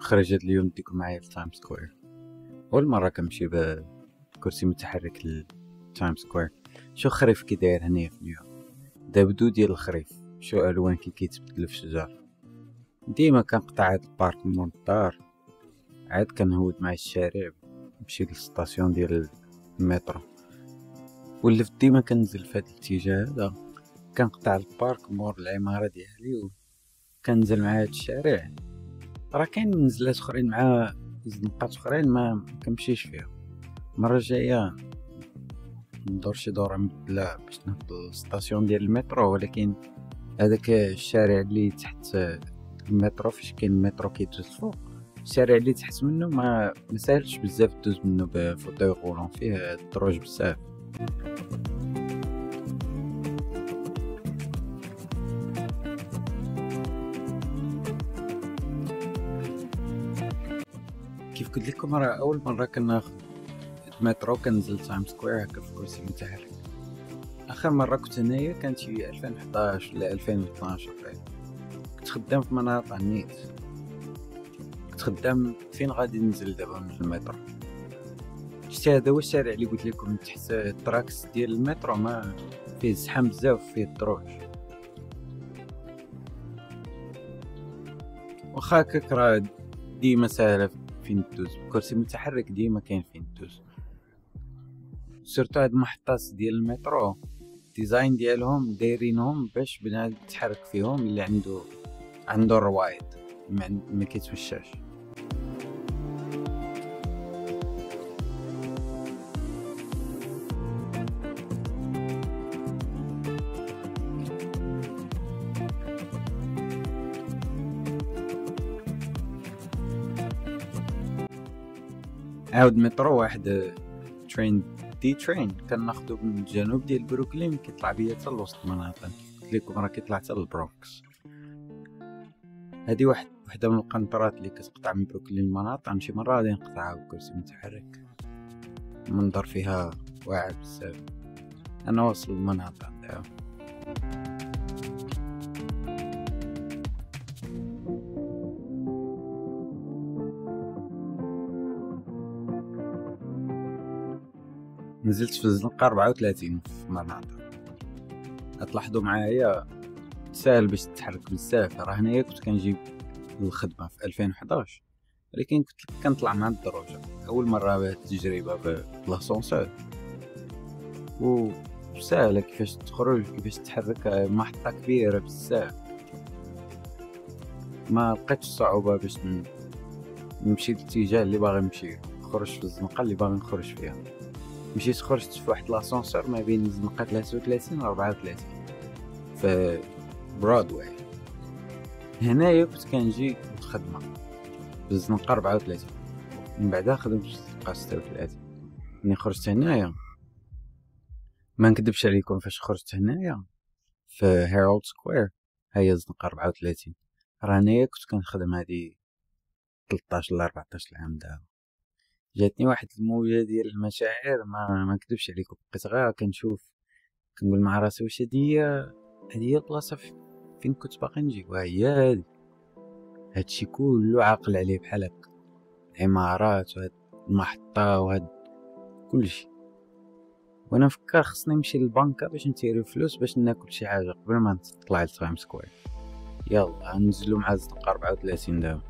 خرجت اليوم نديكم معايا لتايم سكوير. أول مرة كنمشي بكرسي متحرك لتايم سكوير. شو خريف كي داير هنايا في نيويورك، دا بدو ديال الخريف، شو ألوان كي كيتبدلو في الشجر. ديما كنقطع هاد البارك مور الدار، عاد كنهود مع الشارع نمشي للسطاسيون ديال المترو، ولفت ديما كننزل في هاد الاتجاه هذا، كنقطع البارك مور العمارة ديالي وكننزل مع هاد الشارع. راه كاين نزلات اخرين مع زنقات اخرين ما كنمشيش فيها. المره الجايه ندور شي دوره مبدله باش نهبط السطاسيون ديال المترو، ولكن هذاك الشارع اللي تحت المترو فاش كاين المترو كيدوز الفوق، الشارع اللي تحت منه ما ساهلش بزاف دوز منه بفوتوي غولون، فيه الدروج بزاف. كيف قلت لكم راه اول مره كناخذ المترو كنزل تايم سكوير هكا في كرسي متحرك. اخر مره كنت هنايا كانت في 2011 ولا 2012 بعد. كنت خدام في مناطق النيت، كنت خدام فين غادي ننزل دابا من المترو. شتي هذا هو الشارع اللي قلت لكم تحت التراكس ديال المترو، ما فيه زحام بزاف وفيه الدروج. واخا هكاك راه ديما ساهله فين دوز بكرسي متحرك، ديما كاين فين دوز. سورتو هاد المحطات ديال المترو الديزاين ديالهم دايرينهم باش بنادم يتحرك فيهم اللي عنده الروايد ما كيتمشاش. عاود مترو واحد ترين دي ترين كناخدو من الجنوب ديال بروكلين، كيطلع بيا حتى لوسط المناطق. قلت لكم راه كيطلع حتى للبرونكس. هادي وحده من القنطرات اللي كتقطع من بروكلين المناطق. شي مره غادي نقطعها بكرسي متحرك، المنظر فيها واعر بزاف. انا واصل المناطق دابا. نزلت في الزنقة 34 في مناطق. هتلاحظوا معايا ساهل باش تتحرك بزاف. راه هنايا كنت كنجيب الخدمة في 2011، ولكن كنت كنطلع مع الدروجة أول مرة بهاد التجربة بلاسونسور. وساهلة كيفاش تخرج كيفاش تتحرك، محطة كبيرة بزاف. ما لقيتش صعوبة باش نمشي الاتجاه اللي باغي نمشي، نخرج في الزنقة اللي باغي نخرج فيها. مشيت خرجت في واحد لاسونسور ما بين الزنقة 33 و 34 في برودواي. هنايا كنت كنجي الخدمة في الزنقة 34، من بعدها خدمت في الزنقة 36. ملي خرجت هنايا ما نكدبش عليكم، فاش خرجت هنايا في هيرالد سكوير هي الزنقة 34، راه هنايا كنت كنخدم هادي 13 ل 14 عام. دابا جاتني واحد الموجة ديال المشاعر، ما نكدبش عليكم. بقيت غير كنشوف كنقول مع راسي واش هادي هي البلاصة فين كنت باقي نجي، وهي هادشي كله عاقل عليه بحال هكا، العمارات وهاد المحطة وهاد كلشي. وانا نفكر خصني نمشي للبنكة باش نتيري فلوس باش ناكل شي حاجة قبل ما نطلع لتايم سكوير. يلا ننزلو مع الزنقة 34 دابا.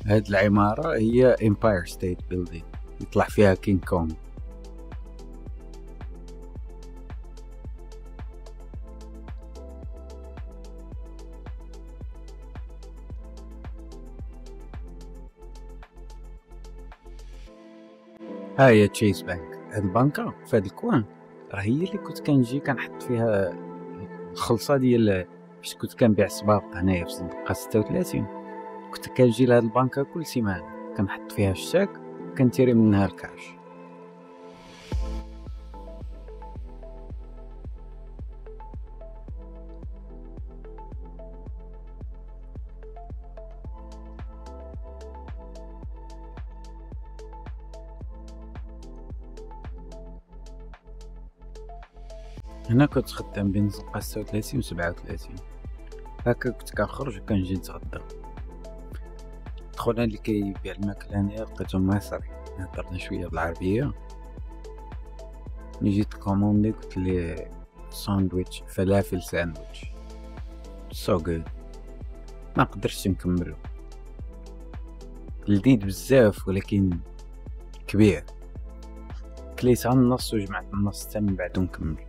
هاد العمارة هي امباير ستيت بيلدينغ، يطلع فيها كينغ كونغ. ها هي تشيس بانك. هاد البنكة في هاد الكوان راه هي اللي كنت كنجي كنحط فيها الخلصة ديال فاش كنت كنبيع السباق هنايا في الزنقة 36. كنت كنجي لهاد البنكة كل سيمانة كنحط فيها الشاك كنتيري منها الكاش. هنا كنت خدام بين الزنقة 36 و 37. هكا كنت كنخرج و كنجي نتغدى. خونا اللي كيبيع الماكلة هنايا لقيتو مصري، هدرنا شوية بالعربية. ملي جيت كوموندي قلتليه ساندويتش فلافل ساندويتش سو غود، ما قدرتش نكملو، لذيذ بزاف ولكن كبير. كليت عن النص وجمعت النص تاني من بعدو نكمل.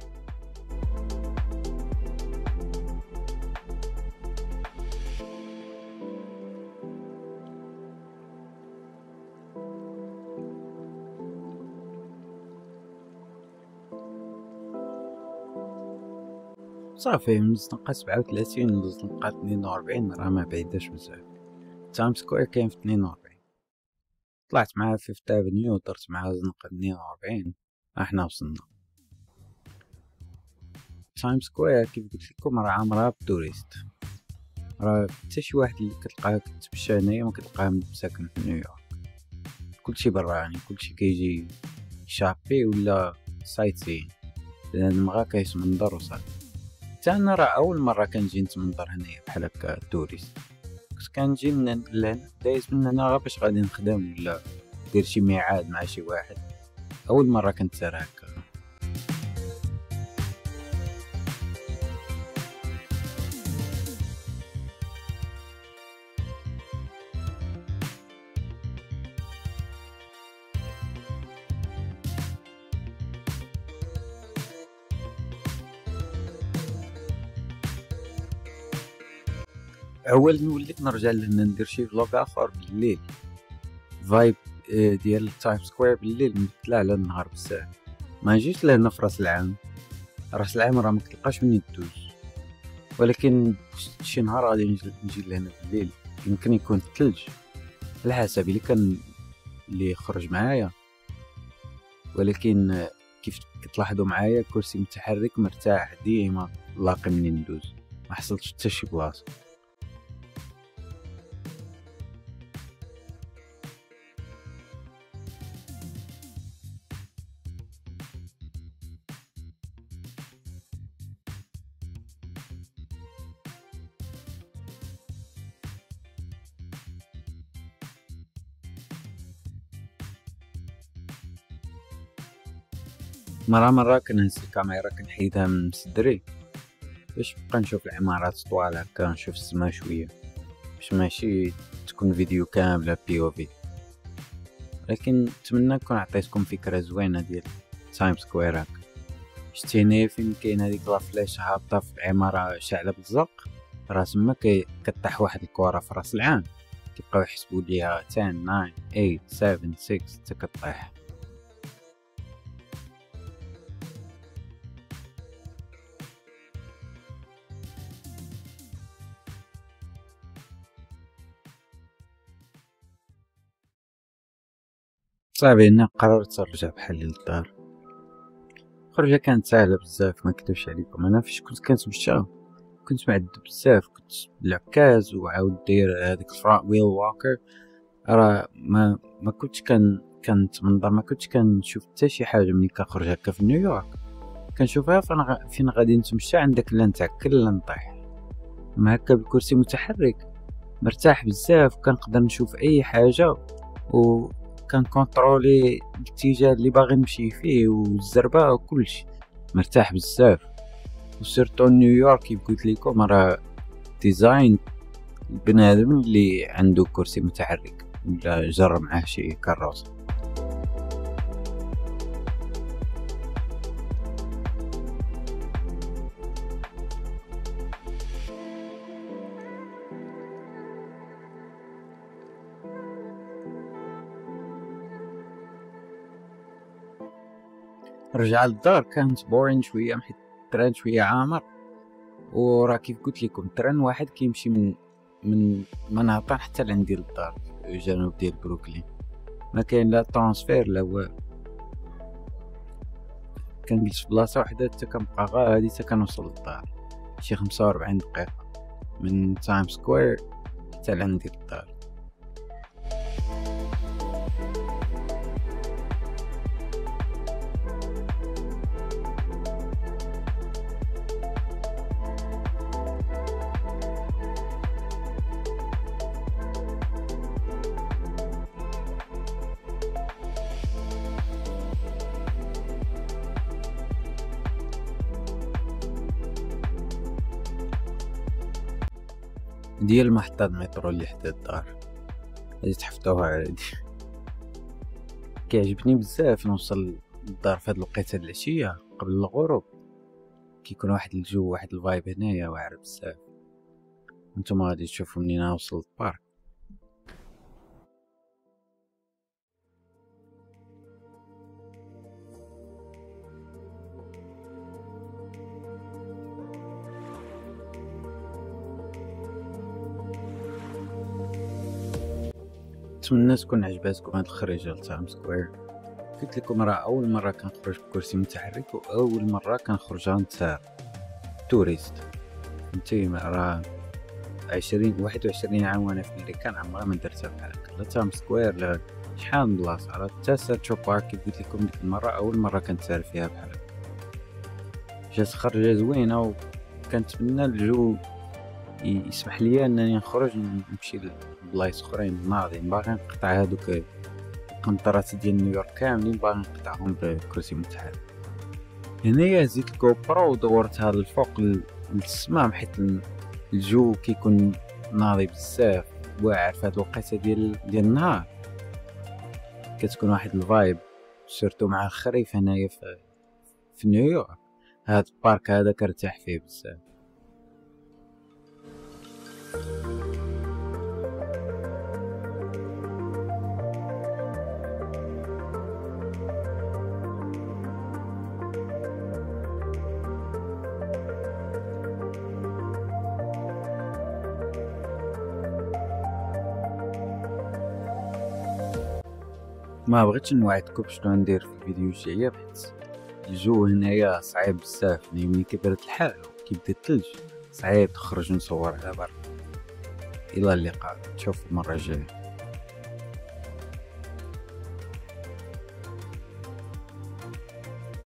صافي من الزنقة 37 للزنقة 42 راه ما بعيداش بزاف. تايم سكوير كاين في 42. طلعت معاه فيفت افنيو ودرت معاه زنقة 42 احنا وصلنا. تايم سكوير كيف قلت لكم راه عامرها بالتوريست، راه حتى شي واحد اللي كتلقاه كتمشى هنايا ما كتلقاه ساكن في نيويورك. كلشي براني، كلشي كيجي شابي ولا سايت سين، لان مغا كيتمنظر وصافي. حتى انا راه اول مره كنجي نتمنظر هنايا بحال هكا توريست. كنت كنجي من لهنا دايز من هنا غير باش غادي نخدم ولا ندير شي ميعاد مع شي واحد. اول مره كنت سير هكا. اول وليت نرجع لهنا ندير شي فلوغ اخر بالليل. فايب ديال تايم سكوير بالليل مبدله على النهار بزاف. ما نجيش لهنا في راس العام، راس العام راه مكتلقاش وين دوز، ولكن شي نهار غادي نجي لهنا بالليل. يمكن يكون الثلج على حسب اللي كان اللي يخرج معايا، ولكن كيف كتلاحظوا معايا كرسي متحرك مرتاح ديما لاقي منين ندوز، ما حصلتش حتى شي بلاصه. مرة كنهز الكاميرا كنحيدها من صدري باش نبقى نشوف العمارات طوال هكا، نشوف السما شوية، باش ماشي تكون فيديو كاملة POV. لكن نتمنى نكون عطيتكم فكرة زوينة ديال تايم سكوير هكا. شتي هنايا فين كاين هاديك لافلاش هابطة في عمارة شاعلة بالزرق، راه تما كطيح واحد الكرة في راس العام، كيبقاو يحسبوا ليها 10 9 8 7 6 حتى كطيح. صافي انا قررت نرجع بحالي للدار. الخرجة كانت ساهلة بزاف، ما نكذبش عليكم. انا فاش كنت كنتمشى كنت معذب بزاف، كنت بالعكاز وعاود داير هذيك الفرونت ويل ووكر، راه ما كنتش كنتمنظر، ما كنتش كنشوف حتى شي حاجه. ملي كنخرج هكا في نيويورك كنشوفها فين غادي نتمشى عندك لا نتعكل لا نطيح. ما هكا بالكرسي متحرك مرتاح بزاف، كنقدر نشوف اي حاجه و كنكونطرولي الاتجاه اللي باغي نمشي فيه والزربه وكلشي، مرتاح بزاف. وسيرتو نيويورك كيف قلت لكم راه ديزاين البنادم اللي عنده كرسي متحرك ولا جر معاه شي كروسه. رجع للدار كانت بورين شويه، حيت التران شويه عامر، وراه كيف قلت لكم تران واحد كيمشي من مناطق حتى لعندي للدار في جنوب ديال بروكلين، ما كاين لا ترانسفير لا والو. كنجلس في بلاصه وحده حتى كنبقى غادي حتى كنوصل للدار، شي 45 دقيقه من تايم سكوير حتى لعندي للدار. ديال محطة المترو اللي حدا الدار، غادي تحفظوها عادي. كيعجبني بزاف نوصل للدار في هاد الوقيته د العشيه قبل الغروب، كيكون واحد الجو واحد الفايب هنايا واعر بزاف. نتوما غادي تشوفوا منين نوصل للبارك. نتمنى تكون عجباتكم هاد الخريجه لتايم سكوير. قلت لكم راه اول مره كنخرج بكرسي متحرك واول مره كنخرجها نتسار توريست. فهمتي راه 21 عام وانا في امريكان عمرها ما درتها بحال هكا. لا تايم سكوير لا شحال من بلاصه، راه حتى سيرتشو بارك كيف قلت لكم ديك المره اول مره كنتسار فيها بحال هكا. جات خرجه زوينه وكنتمنى الجو يسمح لي انني نخرج نمشي لبلايص اخرين ناضيين. باغي نقطع هادوك القنطرات ديال نيويورك كاملين، باغي نقطعهم بكرسي متحرك. هنايا زدت الكوبرا ودورتها للفوق للسماء، حيت الجو كيكون ناضي بزاف واعر في هاد الوقيته ديال النهار. كتكون واحد الفايب سيرتو مع الخريف هنايا في نيويورك. هاد البارك هذا كرتاح فيه بزاف. ما بغيتش نوعدكم شنو ندير في الفيديو الجايه، حيت الجو هنايا صعيب بزاف. ملي كيبرد الحال كيبدا الثلج صعيب تخرج نصور على برا. الى اللقاء، نشوفكم المره الجايه.